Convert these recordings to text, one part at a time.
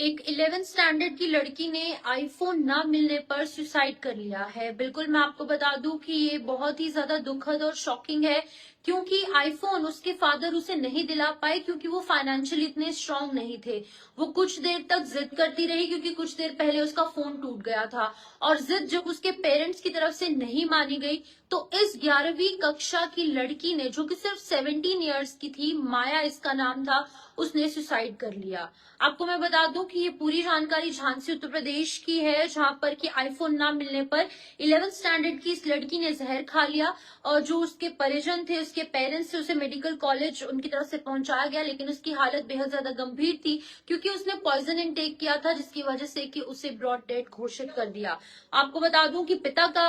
एक 11th standard की लड़की ने आईफोन ना मिलने पर सुसाइड कर लिया है। बिल्कुल मैं आपको बता दूं कि ये बहुत ही ज्यादा दुखद और शॉकिंग है, क्योंकि आईफोन उसके फादर उसे नहीं दिला पाए क्योंकि वो फाइनेंशियली इतने स्ट्रांग नहीं थे। वो कुछ देर तक जिद करती रही क्योंकि कुछ देर पहले उसका फोन टूट गया था, और जिद जब उसके पेरेंट्स की तरफ से नहीं मानी गई तो इस 11वीं कक्षा की लड़की ने, जो कि सिर्फ 17 ईयर्स की थी, माया इसका नाम था, उसने सुसाइड कर लिया। आपको मैं बता दूं कि ये पूरी जानकारी झांसी उत्तर प्रदेश की है, जहां पर कि आईफोन ना मिलने पर 11th स्टैंडर्ड की इस लड़की ने जहर खा लिया, और जो उसके परिजन थे, उसके पेरेंट्स थे, उसे मेडिकल कॉलेज उनकी तरफ से पहुंचाया गया, लेकिन उसकी हालत बेहद ज्यादा गंभीर थी क्योंकि उसने पॉइजन इनटेक किया था, जिसकी वजह से कि उसे ब्रॉड डेड घोषित कर दिया। आपको बता दूं कि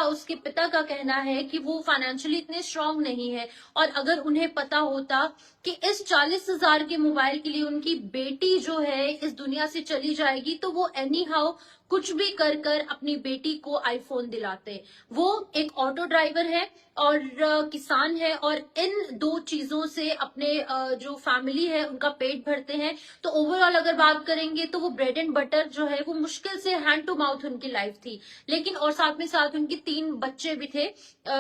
उसके पिता का कहना है कि वो फाइनेंशियली इतने स्ट्रांग नहीं है, और अगर उन्हें पता होता कि इस 40,000 के मोबाइल के लिए उनकी बेटी जो है इस दुनिया से चली जाएगी, तो वो एनी हाउ कुछ भी कर कर अपनी बेटी को आईफोन दिलाते। वो एक ऑटो ड्राइवर है और किसान है, और इन दो चीजों से अपने जो फैमिली है उनका पेट भरते हैं। तो ओवरऑल अगर बात करेंगे तो वो ब्रेड एंड बटर जो है वो मुश्किल से हैंड टू माउथ उनकी लाइफ थी। लेकिन और साथ में साथ उनकी 3 बच्चे भी थे।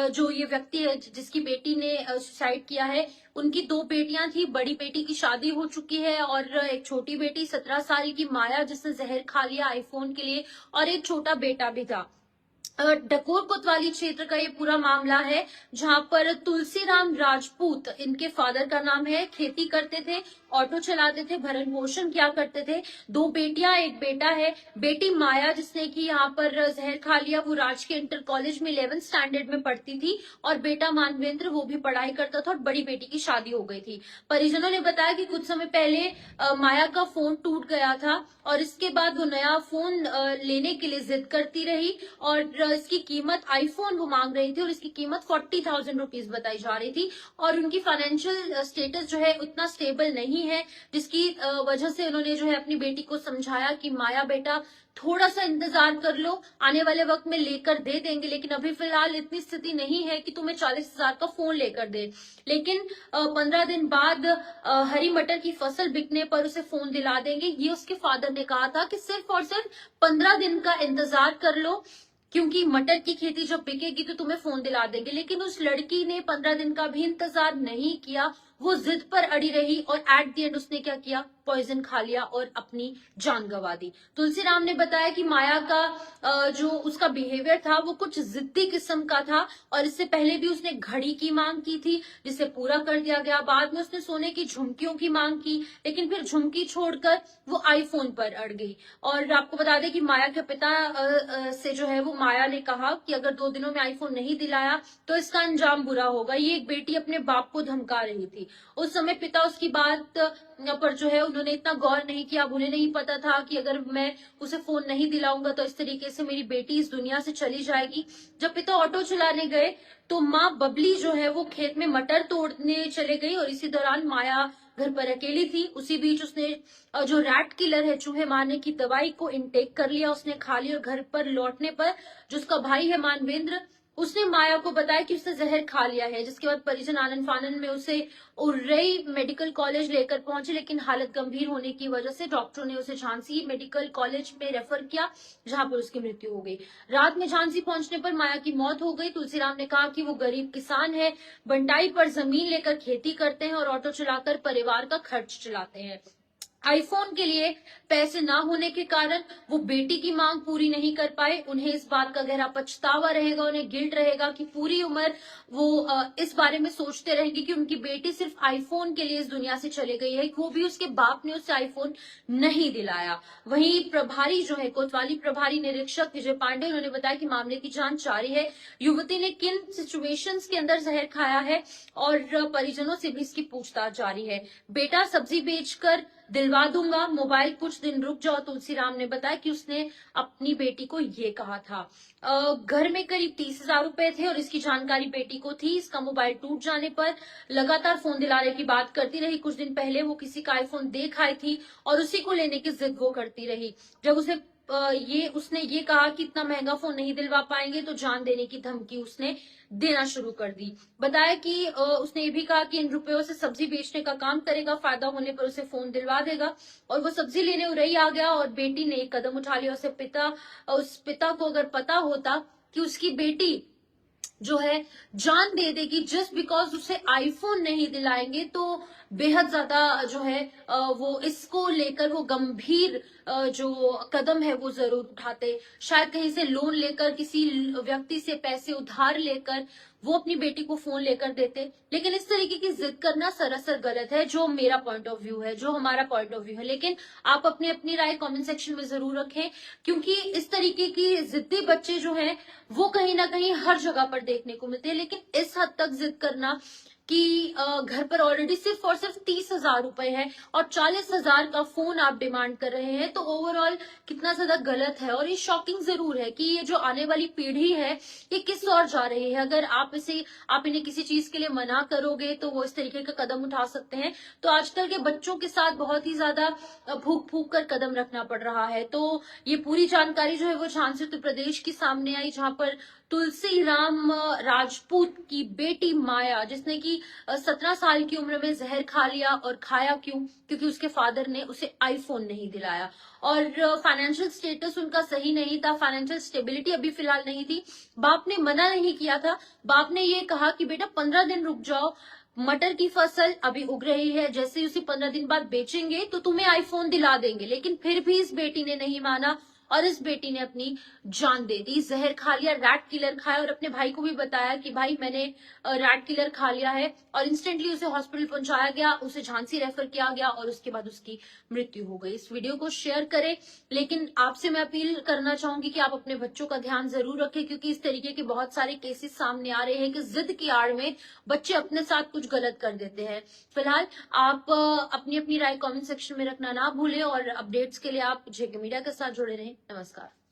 जो ये व्यक्ति है जिसकी बेटी ने सुसाइड किया है, उनकी 2 बेटियां थी। बड़ी बेटी की शादी हो चुकी है और एक छोटी बेटी 17 साल की माया, जिसने जहर खा लिया आईफोन के लिए, और एक छोटा बेटा भी था। डकोर कोतवाली क्षेत्र का ये पूरा मामला है, जहां पर तुलसीराम राजपूत इनके फादर का नाम है, खेती करते थे, ऑटो चलाते थे, भरण पोषण किया करते थे। 2 बेटियां, एक बेटा है। बेटी माया जिसने कि यहाँ पर जहर खा लिया, वो राजकीय इंटर कॉलेज में 11th स्टैंडर्ड में पढ़ती थी, और बेटा मानवेंद्र वो भी पढ़ाई करता था, और बड़ी बेटी की शादी हो गई थी। परिजनों ने बताया कि कुछ समय पहले माया का फोन टूट गया था, और इसके बाद वो नया फोन लेने के लिए जिद करती रही, और इसकी कीमत, आईफोन वो मांग रही थी और इसकी कीमत 40,000 रुपीज बताई जा रही थी। और उनकी फाइनेंशियल स्टेटस जो है उतना स्टेबल नहीं है, जिसकी वजह से उन्होंने जो है अपनी बेटी को समझाया कि माया बेटा थोड़ा सा इंतजार कर लो, आने वाले वक्त में लेकर दे देंगे, लेकिन अभी फिलहाल इतनी स्थिति नहीं है कि तुम्हें 40,000 का फोन लेकर दे। लेकिन 15 दिन बाद हरी मटर की फसल बिकने पर उसे फोन दिला देंगे, ये उसके फादर ने कहा था कि सिर्फ और सिर्फ 15 दिन का इंतजार कर लो, क्योंकि मटर की खेती जब बिकेगी तो तुम्हें फोन दिला देंगे। लेकिन उस लड़की ने 15 दिन का भी इंतजार नहीं किया, वो जिद पर अड़ी रही, और एट द एंड उसने क्या किया, पॉइजन खा लिया और अपनी जान गंवा दी। तुलसीराम ने बताया कि माया का जो उसका बिहेवियर था वो कुछ जिद्दी किस्म का था, और इससे पहले भी उसने घड़ी की मांग की थी, जिसे पूरा कर दिया गया। बाद में उसने सोने की झुमकियों की मांग की, लेकिन फिर झुमकी छोड़कर वो आईफोन पर अड़ गई। और आपको बता दें कि माया के पिता से जो है वो माया ने कहा कि अगर 2 दिनों में आईफोन नहीं दिलाया तो इसका अंजाम बुरा होगा। ये एक बेटी अपने बाप को धमका रही थी। उस समय पिता उसकी बात पर जो है उन्होंने इतना गौर नहीं किया। उन्हें नहीं पता था कि अगर मैं उसे फोन नहीं दिलाऊंगा तो इस तरीके से मेरी बेटी इस दुनिया से चली जाएगी। जब पिता ऑटो चलाने गए तो माँ बबली जो है वो खेत में मटर तोड़ने चले गई, और इसी दौरान माया घर पर अकेली थी। उसी बीच उसने जो रैट किलर है, चूहे मारने की दवाई को इनटेक कर लिया, उसने खा लिया। और घर पर लौटने पर जो उसका भाई है मानवेंद्र, उसने माया को बताया कि उसने जहर खा लिया है, जिसके बाद परिजन आनन फानन में उसे उर्रई मेडिकल कॉलेज लेकर पहुंचे, लेकिन हालत गंभीर होने की वजह से डॉक्टरों ने उसे झांसी मेडिकल कॉलेज में रेफर किया, जहां पर उसकी मृत्यु हो गई। रात में झांसी पहुंचने पर माया की मौत हो गई। तुलसीराम ने कहा कि वो गरीब किसान है, बंटाई पर जमीन लेकर खेती करते हैं और ऑटो चलाकर परिवार का खर्च चलाते हैं। आईफोन के लिए पैसे ना होने के कारण वो बेटी की मांग पूरी नहीं कर पाए। उन्हें इस बात का गहरा पछतावा रहेगा, उन्हें गिल्ट रहेगा कि पूरी उम्र वो इस बारे में सोचते रहेंगे कि उनकी बेटी सिर्फ आईफोन के लिए इस दुनिया से चली गई है, वो भी उसके बाप ने उसे आईफोन नहीं दिलाया। वहीं प्रभारी जो है, कोतवाली प्रभारी निरीक्षक विजय पांडे, उन्होंने बताया कि मामले की जांच जारी है। युवती ने किन सिचुएशंस के अंदर जहर खाया है और परिजनों से भी इसकी पूछताछ जारी है। बेटा सब्जी बेचकर दिलवा दूंगा, मोबाइल कुछ दिन रुक जाओ, तुलसीराम ने बताया कि उसने अपनी बेटी को ये कहा था। घर में करीब 30,000 रुपए थे और इसकी जानकारी बेटी को थी। इसका मोबाइल टूट जाने पर लगातार फोन दिलाने की बात करती रही। कुछ दिन पहले वो किसी का आईफोन देख आई थी और उसी को लेने की जिद वो करती रही। जब उसे ये उसने ये कहा कि इतना महंगा फोन नहीं दिलवा पाएंगे, तो जान देने की धमकी उसने देना शुरू कर दी। बताया कि उसने ये भी कहा कि इन रुपयों से सब्जी बेचने का काम करेगा, फायदा होने पर उसे फोन दिलवा देगा। और वो सब्जी लेने उरई आ गया और बेटी ने एक कदम उठा लिया। उस पिता को अगर पता होता कि उसकी बेटी जो है जान दे देगी जस्ट बिकॉज उसे आईफोन नहीं दिलाएंगे, तो बेहद ज्यादा जो है वो इसको लेकर वो गंभीर जो कदम है वो जरूर उठाते। शायद कहीं से लोन लेकर, किसी व्यक्ति से पैसे उधार लेकर वो अपनी बेटी को फोन लेकर देते। लेकिन इस तरीके की जिद करना सरासर गलत है, जो मेरा पॉइंट ऑफ व्यू है, जो हमारा पॉइंट ऑफ व्यू है। लेकिन आप अपनी अपनी राय कमेंट सेक्शन में जरूर रखें, क्योंकि इस तरीके की जिद्दी बच्चे जो हैं वो कहीं ना कहीं हर जगह पर देखने को मिलते हैं। लेकिन इस हद तक जिद करना कि घर पर ऑलरेडी सिर्फ और सिर्फ 30,000 रुपए है और 40,000 का फोन आप डिमांड कर रहे हैं, तो ओवरऑल कितना ज्यादा गलत है। और ये शॉकिंग जरूर है कि ये जो आने वाली पीढ़ी है ये किस ओर जा रही है। अगर आप इन्हें किसी चीज के लिए मना करोगे तो वो इस तरीके का कदम उठा सकते हैं। तो आजकल के बच्चों के साथ बहुत ही ज्यादा फूक फूक कर कदम रखना पड़ रहा है। तो ये पूरी जानकारी जो है वो झांसी उत्तर प्रदेश की सामने आई, जहां पर तुलसी राम राजपूत की बेटी माया, जिसने की 17 साल की उम्र में जहर खा लिया। और खाया क्यों? क्योंकि उसके फादर ने उसे आईफोन नहीं दिलाया और फाइनेंशियल स्टेटस उनका सही नहीं था, फाइनेंशियल स्टेबिलिटी अभी फिलहाल नहीं थी। बाप ने मना नहीं किया था, बाप ने ये कहा कि बेटा 15 दिन रुक जाओ, मटर की फसल अभी उग रही है, जैसे ही उसे 15 दिन बाद बेचेंगे तो तुम्हें आईफोन दिला देंगे। लेकिन फिर भी इस बेटी ने नहीं माना और इस बेटी ने अपनी जान दे दी, जहर खा लिया, रैट किलर खाया। और अपने भाई को भी बताया कि भाई मैंने रैट किलर खा लिया है, और इंस्टेंटली उसे हॉस्पिटल पहुंचाया गया, उसे झांसी रेफर किया गया और उसके बाद उसकी मृत्यु हो गई। इस वीडियो को शेयर करें, लेकिन आपसे मैं अपील करना चाहूंगी कि आप अपने बच्चों का ध्यान जरूर रखें, क्योंकि इस तरीके के बहुत सारे केसेस सामने आ रहे हैं कि जिद की आड़ में बच्चे अपने साथ कुछ गलत कर देते हैं। फिलहाल आप अपनी अपनी राय कमेंट सेक्शन में रखना ना भूलें और अपडेट्स के लिए आप जेके मीडिया के साथ जुड़े रहें। नमस्कार।